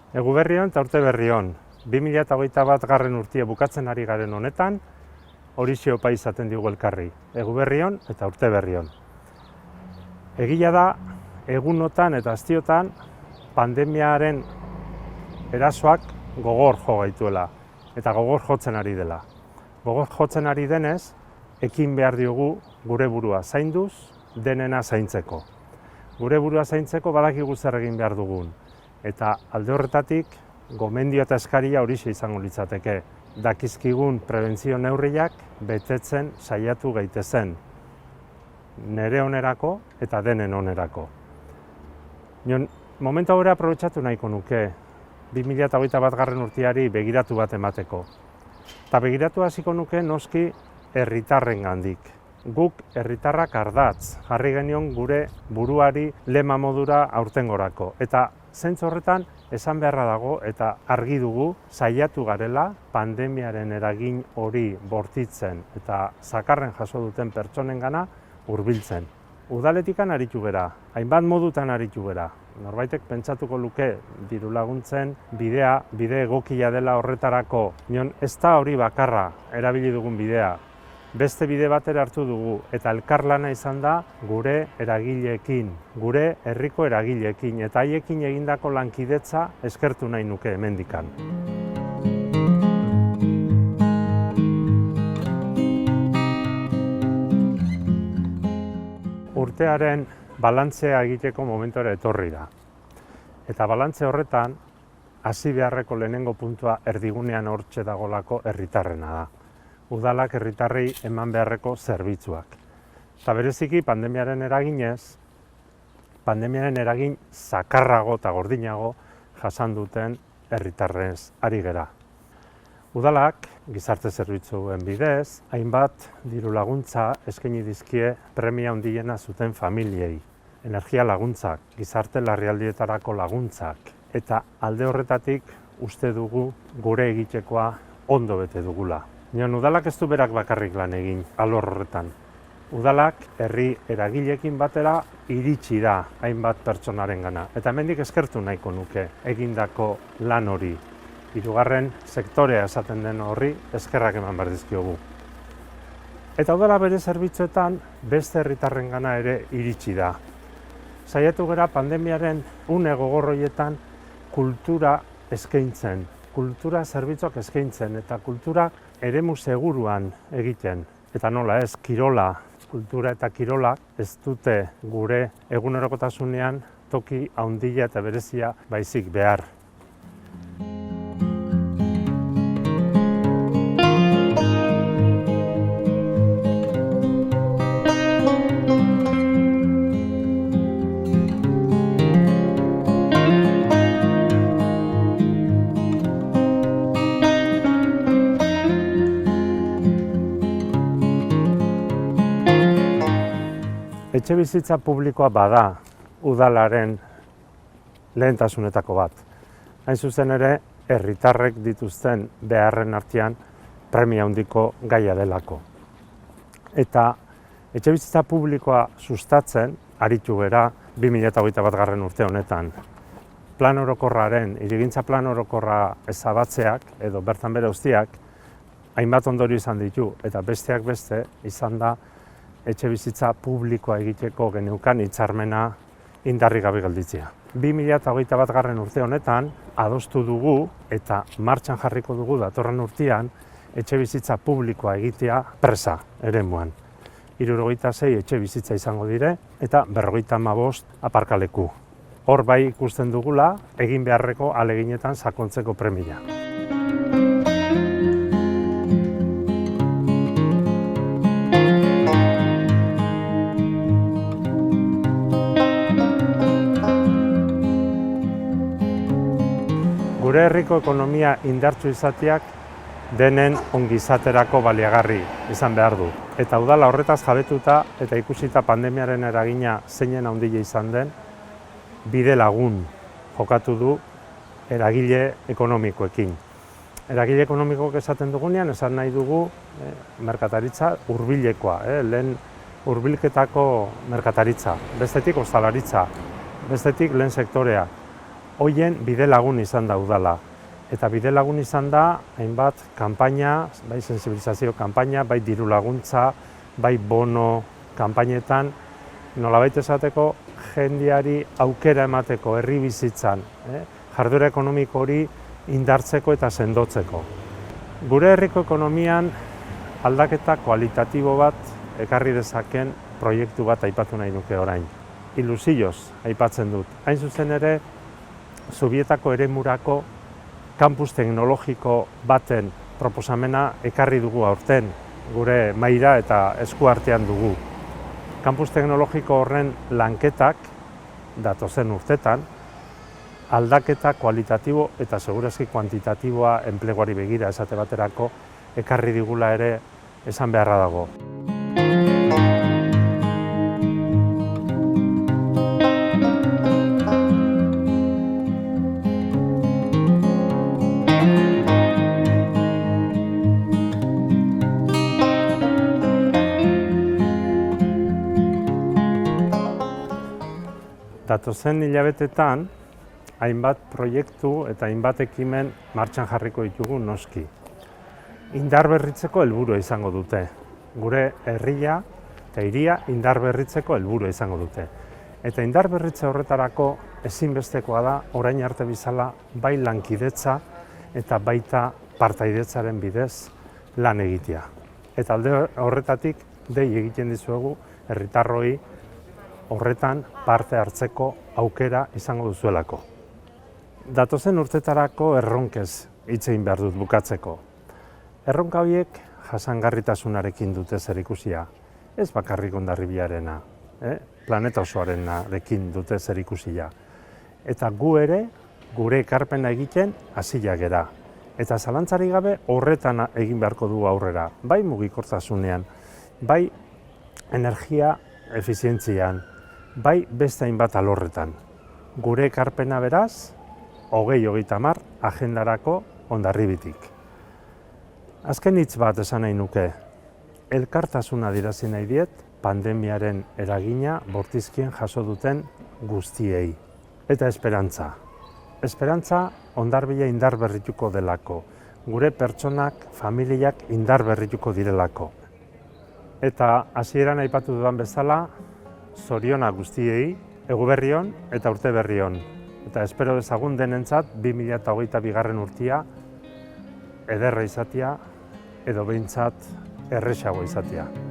Egu berrion eta urte berrion, 2021 urtia bukatzen ari garen honetan, horixe opa izaten digu elkarri, egu berrion eta urte berrion. Egia da, egunotan eta astiotan pandemiaren erasoak gogor jo gaituela eta gogor jotzen ari dela. Gogor jotzen ari denez, ekin behar diogu gure burua zainduz, denena zaintzeko. Gure burua zaintzeko badakigu zer egin behar dugun. Eta alde horretatik, gomendio eta eskaria horixe izango litzateke. Dakizkigun prebentzio neurriak betetzen saiatu gaitezen. Nere onerako eta denen onerako. Momentu hori aprobetxatu nahiko nuke, 2021 urteari begiratu bat emateko. Eta begiratu hasiko nuke noski herritarren gandik. Guk herritarrak ardatz, jarri genion gure buruari lema modura aurtengorako. Eta zentzu horretan esan beharra dago eta argi dugu saiatu garela pandemiaren eragin hori bortitzen eta zakarren jaso duten pertsonengana hurbiltzen. Udaletikan aritu gera, hainbat modutan aritu gera. Norbaitek pentsatuko luke diru laguntzen bide egokia dela horretarako. Ez da hori bakarra erabili dugun bidea. Beste bide batera hartu dugu eta elkarlana izan da gure eragileekin, gure herriko eragileekin eta haiekin egindako lankidetza eskertu nahi nuke hemendikan. Urtearen balantzea egiteko momentora etorri da. Eta balantze horretan, hasi beharreko lehenengo puntua erdigunean hortxe dagolako herritarrena da. Udalak herritarrei eman beharreko zerbitzuak. Eta bereziki pandemiaren eraginez, pandemiaren eragin zakarrago eta gordinago jasan duten herritarrez ari gera. Udalak, gizarte zerbitzuen bidez, hainbat diru laguntza eskaini dizkie premia handiena zuten familiei. Energia laguntzak, gizarte larrialdietarako laguntzak. Eta alde horretatik uste dugu gure egitekoa ondo bete dugula. Udalak ez du berak bakarrik lan egin alor horretan. Udalak herri eragileekin batera iritsi da hainbat pertsonarengana. Eta hemendik eskertu nahiko nuke egindako lan hori. Hirugarren sektorea esaten den horri eskerrak eman behar dizkiogu. Eta udala bere zerbitzuetan beste herritarrengana ere iritsi da. Saiatu gara pandemiaren une gogorroietan kultura eskaintzen. Kultura zerbitzuak eskaintzen eta kultura eremu seguruan egiten. Eta nola ez, kirola, kultura eta kirola ez dute gure egunerokotasunean toki handia eta berezia baizik behar. Etxebizitza publikoa bada udalaren lehentasunetako bat. Hain zuzen ere, herritarrek dituzten beharren artean premia handiko gaia delako. Eta etxebizitza publikoa sustatzen aritu gera 2021 urte honetan. Plan orokorraren, hirigintza plan orokorra ezabatzeak edo bertan bere uztiak hainbat ondorio izan ditu eta besteak beste izan da etxebizitza publikoa egiteko geneukan hitzarmena indarrik gabe gelditzea. 2021 urte honetan adostu dugu eta martxan jarriko dugu datorren urtean etxebizitza publikoa egitea presa eremuan. 76 etxebizitza izango dire eta 55 aparkaleku. Hor bai ikusten dugula egin beharreko ahaleginetan sakontzeko premia. Gure herriko ekonomia indartsu izateak denen ongizaterako baliagarri izan behar du. Eta udala horretaz jabetuta eta ikusita pandemiaren eragina zeinen handia izan den, bide lagun jokatu du eragile ekonomikoekin. Eragile ekonomikoak esaten dugunean, esan nahi dugu merkataritza hurbilekoa, lehen hurbilketako merkataritza, bestetik ostalaritza, bestetik lehen sektorea. Hoien bide lagun izan da udala. Eta bide lagun izan da, hainbat kanpaina, bai sensibilizazio kanpaina, bai diru laguntza, bai bono kanpainetan, nolabait esateko jendeari aukera emateko herri bizitzan, jarduera ekonomiko hori indartzeko eta sendotzeko. Gure herriko ekonomian aldaketa kualitatibo bat ekarri dezaken proiektu bat aipatu nahi nuke orain. Ilusioz aipatzen dut. Hain zuzen ere, Zubietako eremurako kampus teknologiko baten proposamena ekarri dugu aurten, gure mahaira eta eskuartean dugu. Kampus teknologiko horren lanketak, datozen urtetan, aldaketa kualitatibo eta segurazki kuantitatiboa enpleguari begira esate baterako ekarri digula ere esan beharra dago. Datozen hilabetetan, hainbat proiektu eta hainbat ekimen martxan jarriko ditugu noski. Indarberritzeko helburua izango dute. Gure herria eta hiria indarberritzeko helburua izango dute. Eta indarberritze horretarako ezinbestekoa da orain arte bezala bai lankidetza eta baita partaidetzaren bidez lan egitea. Eta alde horretatik dei egiten dizuegu herritarroi horretan parte hartzeko aukera izango duzuelako. Datozen urtetarako erronkez hitz egin behar dut bukatzeko. Erronka horiek jasangarritasunarekin dute zerikusia, ez bakarrik Hondarribiarena, planeta osoarenarekin dute zerikusia. Eta gu ere, gure ekarpena egiten hasiak gera. Eta zalantzarik gabe horretan egin beharko du aurrera, bai mugikortasunean, bai energia efizientzian, bai beste hainbat alorretan. Gure ekarpena beraz, 2030 agendarako Hondarribitik. Azken hitz bat esan nahi nuke, elkartasuna adierazi nahi diet pandemiaren eragina bortizkien jaso duten guztiei. Eta esperantza. Esperantza Hondarribia indarberrituko delako, gure pertsonak, familiak indarberrituko direlako. Eta hasieran aipatu dudan bezala, zoriona guztiei, egu berri on eta urte berri on. Eta espero dezagun denentzat 2022 urtea ederra izatea edo behintzat erresago izatea.